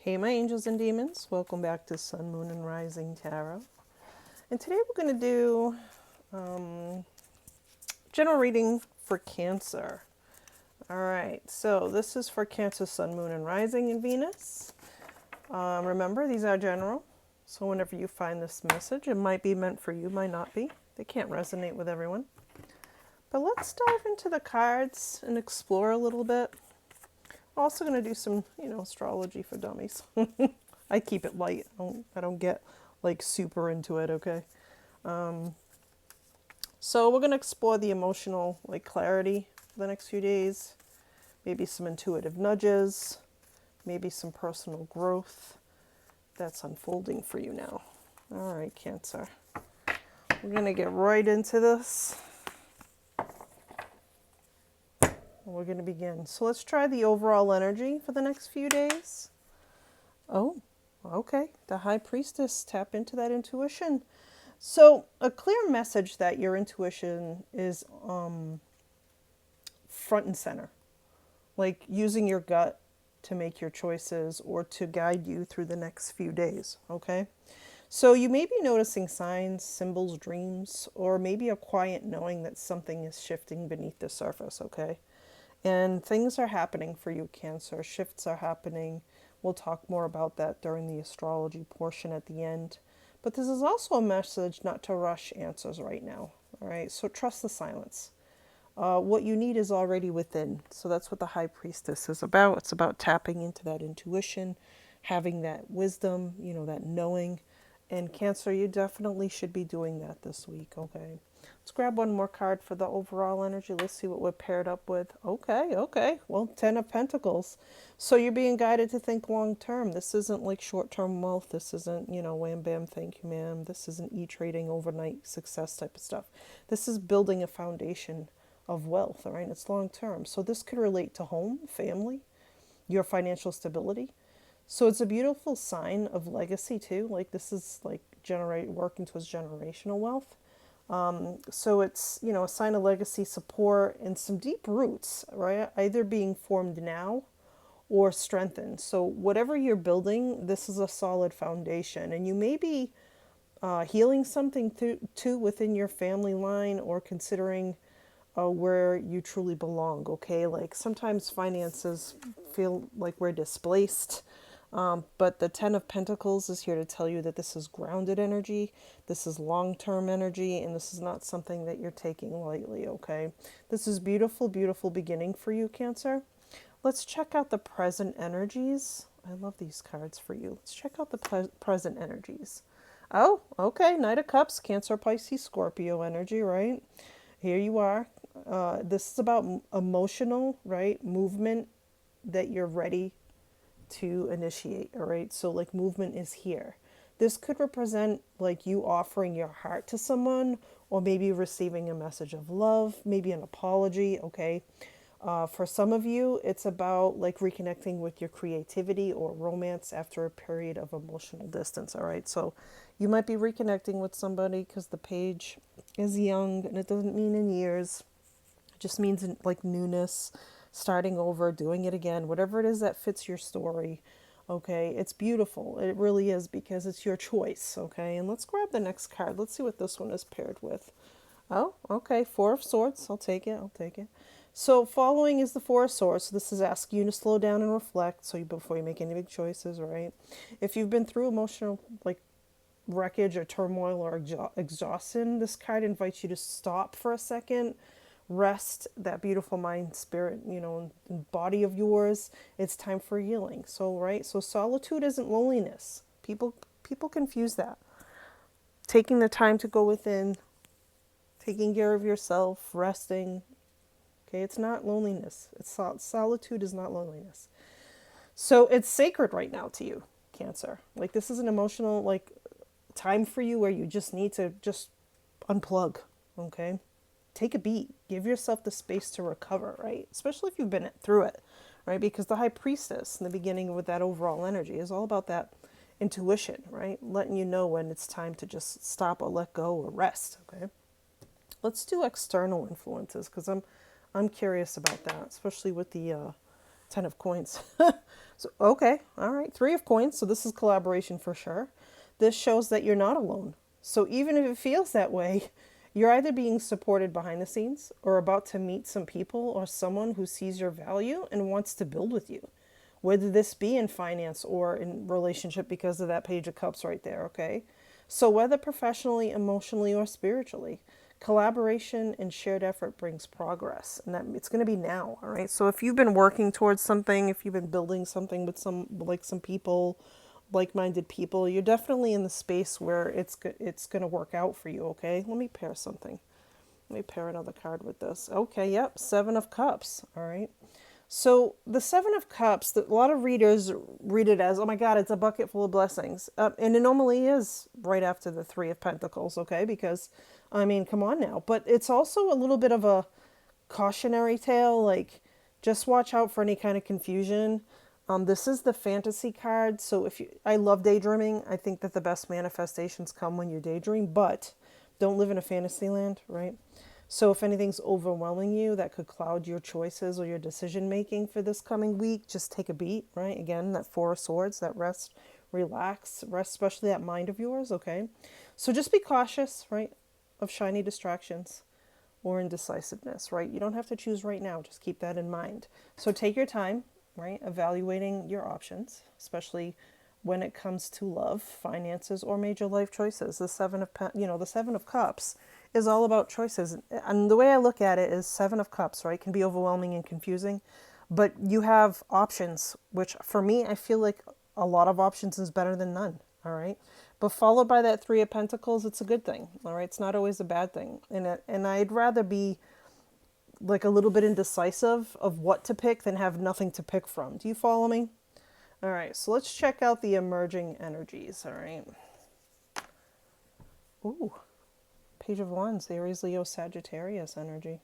Hey my angels and demons, welcome back to Sun, Moon, and Rising Tarot. And today we're going to do general reading for Cancer. Alright, so this is for Cancer, Sun, Moon, and Rising in Venus. Remember, these are general, so whenever you find this message, it might be meant for you, might not be. They can't resonate with everyone. But let's dive into the cards and explore a little bit. Also going to do some, astrology for dummies. I keep it light. I don't get like super into it, okay? So we're going to explore the emotional like clarity for the next few days. Maybe some intuitive nudges, maybe some personal growth that's unfolding for you now. All right, Cancer. We're going to get right into this. We're going to begin. So let's try the overall energy for the next few days. Oh, okay. The High Priestess, tap into that intuition. So a clear message that your intuition is front and center, like using your gut to make your choices or to guide you through the next few days, okay? So you may be noticing signs, symbols, dreams, or maybe a quiet knowing that something is shifting beneath the surface, okay? And things are happening for you, Cancer. Shifts are happening. We'll talk more about that during the astrology portion at the end. But this is also a message not to rush answers right now. All right, so trust the silence. What you need is already within. So that's what the High Priestess is about. It's about tapping into that intuition, having that wisdom, that knowing. And Cancer, you definitely should be doing that this week, okay? Let's grab one more card for the overall energy. Let's see what we're paired up with. Okay. Well, 10 of Pentacles. So you're being guided to think long term. This isn't like short term wealth. This isn't, wham bam, thank you, ma'am. This isn't e-trading overnight success type of stuff. This is building a foundation of wealth, all right? It's long term. So this could relate to home, family, your financial stability. So it's a beautiful sign of legacy too. Like this is like working towards generational wealth. So it's, a sign of legacy, support, and some deep roots, right? Either being formed now or strengthened. So whatever you're building, this is a solid foundation. And you may be healing something too within your family line or considering where you truly belong, okay? Like sometimes finances feel like we're displaced. But the Ten of Pentacles is here to tell you that this is grounded energy, this is long-term energy, and this is not something that you're taking lightly, okay? This is beautiful, beautiful beginning for you, Cancer. Let's check out the present energies. I love these cards for you. Let's check out the present energies. Oh, okay, Knight of Cups, Cancer, Pisces, Scorpio energy, right? Here you are. This is about emotional, right? Movement that you're ready to initiate, all right? So like movement is here. This could represent like you offering your heart to someone or maybe receiving a message of love, maybe an apology, okay? For some of you, it's about like reconnecting with your creativity or romance after a period of emotional distance, all right? So you might be reconnecting with somebody because the page is young and it doesn't mean in years. It just means in, like newness, starting over, doing it again, whatever it is that fits your story. Okay, it's beautiful. It really is because it's your choice. Okay, and let's grab the next card. Let's see what this one is paired with. Oh, okay, Four of Swords. I'll take it. I'll take it. So following is the Four of Swords. So this is asking you to slow down and reflect. So before you make any big choices, right? If you've been through emotional like wreckage or turmoil or exhaustion, this card invites you to stop for a second, rest that beautiful mind, spirit, and body of yours. It's time for healing. So, right? So solitude isn't loneliness. People confuse that. Taking the time to go within, taking care of yourself, resting. Okay, it's not loneliness. Solitude is not loneliness. So it's sacred right now to you, Cancer. Like this is an emotional like time for you where you just need to just unplug, okay? Take a beat. Give yourself the space to recover, right? Especially if you've been through it, right? Because the High Priestess in the beginning with that overall energy is all about that intuition, right? Letting you know when it's time to just stop or let go or rest, okay? Let's do external influences because I'm curious about that, especially with the Ten of coins. So, okay, all right. Three of coins. So this is collaboration for sure. This shows that you're not alone. So even if it feels that way, you're either being supported behind the scenes or about to meet some people or someone who sees your value and wants to build with you. Whether this be in finance or in relationship because of that page of cups right there, okay? So whether professionally, emotionally, or spiritually, collaboration and shared effort brings progress, and that it's going to be now, all right? So if you've been working towards something, if you've been building something with some people, like-minded people, you're definitely in the space where it's going to work out for you, okay? Let me pair something. Let me pair another card with this. Okay, yep, Seven of Cups, all right? So the Seven of Cups, a lot of readers read it as, oh my God, it's a bucket full of blessings. And it normally is right after the Three of Pentacles, okay? Because, I mean, come on now. But it's also a little bit of a cautionary tale, like just watch out for any kind of confusion. This is the fantasy card. So I love daydreaming. I think that the best manifestations come when you daydream, but don't live in a fantasy land, right? So if anything's overwhelming you that could cloud your choices or your decision making for this coming week, just take a beat, right? Again, that Four of Swords, that rest, relax, rest, especially that mind of yours, okay? So just be cautious, right, of shiny distractions or indecisiveness, right? You don't have to choose right now. Just keep that in mind. So take your time, right, evaluating your options, especially when it comes to love, finances, or major life choices. The Seven of Cups is all about choices. And the way I look at it is Seven of Cups, right, can be overwhelming and confusing, but you have options, which for me, I feel like a lot of options is better than none, all right? But followed by that Three of Pentacles, it's a good thing, all right? It's not always a bad thing. And I'd rather be like a little bit indecisive of what to pick than have nothing to pick from. Do you follow me? All right, so let's check out the emerging energies, all right? Ooh, Page of Wands, Aries, Leo, Sagittarius energy.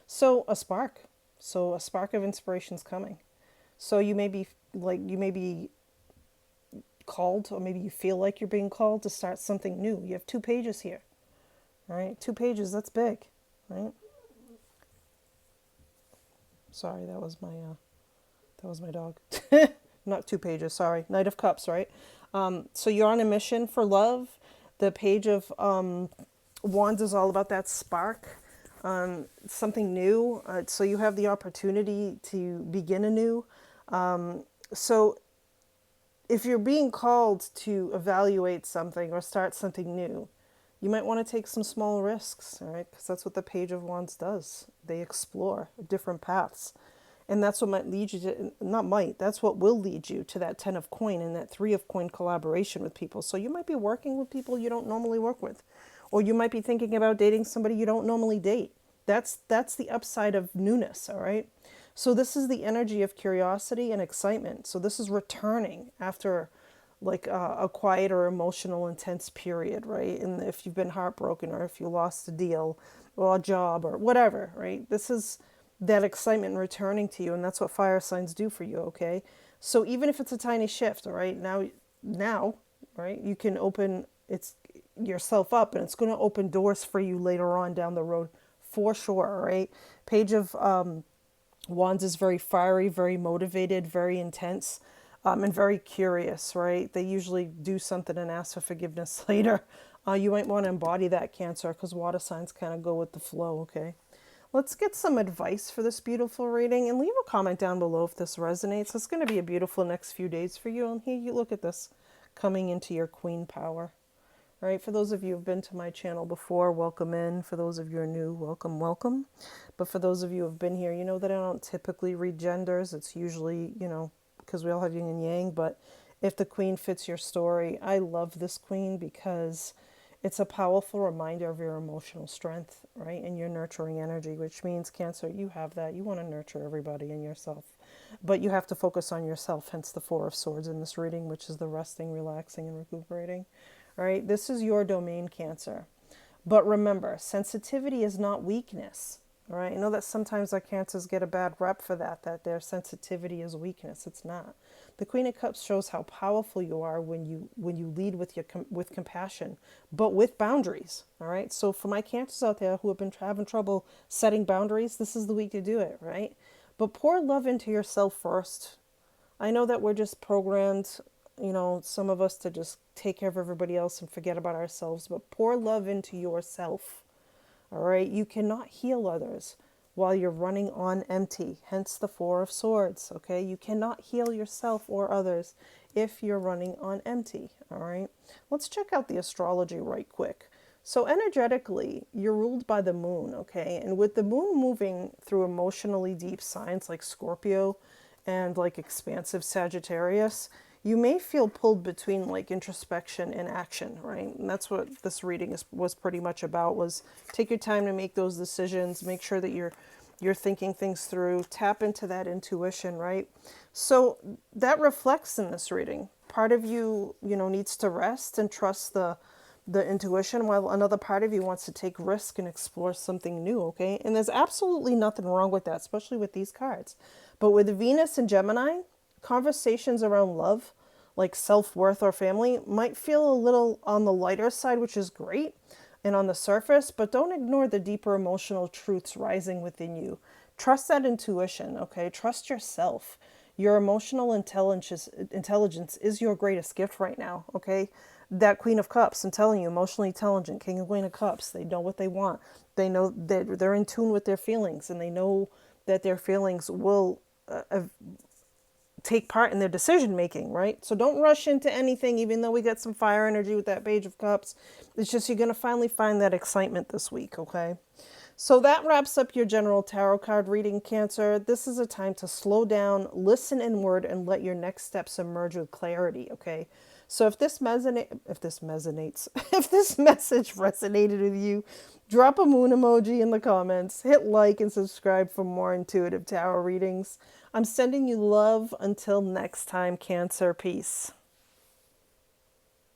So a spark. So a spark of inspiration is coming. So you may be called, or maybe you feel like you're being called to start something new. You have two pages here, all right? Two pages, that's big, right? Sorry, that was my dog. Not two pages, sorry. Knight of Cups, right? So you're on a mission for love. The Page of Wands is all about that spark, something new. So you have the opportunity to begin anew. So if you're being called to evaluate something or start something new, you might want to take some small risks, all right? Because that's what the Page of Wands does. They explore different paths. And that's what might lead you to, not might, that's what will lead you to that 10 of coin and that 3 of coin collaboration with people. So you might be working with people you don't normally work with. Or you might be thinking about dating somebody you don't normally date. That's the upside of newness, all right? So this is the energy of curiosity and excitement. So this is returning after like a quiet or emotional intense period, right? And if you've been heartbroken or if you lost a deal or a job or whatever, right? This is that excitement returning to you, and that's what fire signs do for you, okay? So even if it's a tiny shift, all right, now, right, you can open it's yourself up, and it's going to open doors for you later on down the road for sure, all right? Page of Wands is very fiery, very motivated, very intense, and very curious, right? They usually do something and ask for forgiveness later. You might want to embody that, Cancer, because water signs kind of go with the flow, okay? Let's get some advice for this beautiful reading, and leave a comment down below if this resonates. It's going to be a beautiful next few days for you. And here you look at this coming into your queen power. All right, for those of you who've been to my channel before, welcome in. For those of you who are new, welcome, welcome. But for those of you who have been here, you know that I don't typically read genders. It's usually, because we all have yin and yang. But if the queen fits your story, I love this queen because it's a powerful reminder of your emotional strength, right? And your nurturing energy, which means, Cancer, you have that. You want to nurture everybody and yourself. But you have to focus on yourself, hence the Four of Swords in this reading, which is the resting, relaxing, and recuperating. All right, this is your domain, Cancer. But remember, sensitivity is not weakness. All right, I know that sometimes our Cancers get a bad rep for that their sensitivity is weakness. It's not. The Queen of Cups shows how powerful you are when you lead with compassion, but with boundaries. All right, so for my Cancers out there who have been having trouble setting boundaries, this is the week to do it, right? but pour love into yourself first. I know that we're just programmed, some of us to just take care of everybody else and forget about ourselves, but pour love into yourself. All right. You cannot heal others while you're running on empty, hence the Four of Swords. Okay. You cannot heal yourself or others if you're running on empty. All right. Let's check out the astrology right quick. So, energetically, you're ruled by the moon. Okay. And with the moon moving through emotionally deep signs like Scorpio and like expansive Sagittarius, you may feel pulled between like introspection and action, right? And that's what this reading was pretty much about, was take your time to make those decisions, make sure that you're thinking things through, tap into that intuition, right? So that reflects in this reading. Part of you, needs to rest and trust the intuition, while another part of you wants to take risk and explore something new, okay? And there's absolutely nothing wrong with that, especially with these cards. But with Venus and Gemini, conversations around love, like self-worth or family, might feel a little on the lighter side, which is great and on the surface, but don't ignore the deeper emotional truths rising within you. Trust that intuition, okay? Trust yourself. Your emotional intelligence is your greatest gift right now, okay? That Queen of Cups, I'm telling you, emotionally intelligent, King and Queen of Cups, they know what they want. They know that they're in tune with their feelings, and they know that their feelings will take part in their decision making, right? So don't rush into anything, even though we got some fire energy with that Page of Cups. It's just you're going to finally find that excitement this week, okay? So that wraps up your general tarot card reading, Cancer. This is a time to slow down, listen inward, and let your next steps emerge with clarity, okay? So if this if this if this message resonated with you, drop a moon emoji in the comments, hit like and subscribe for more intuitive tarot readings. I'm sending you love until next time, Cancer. Peace.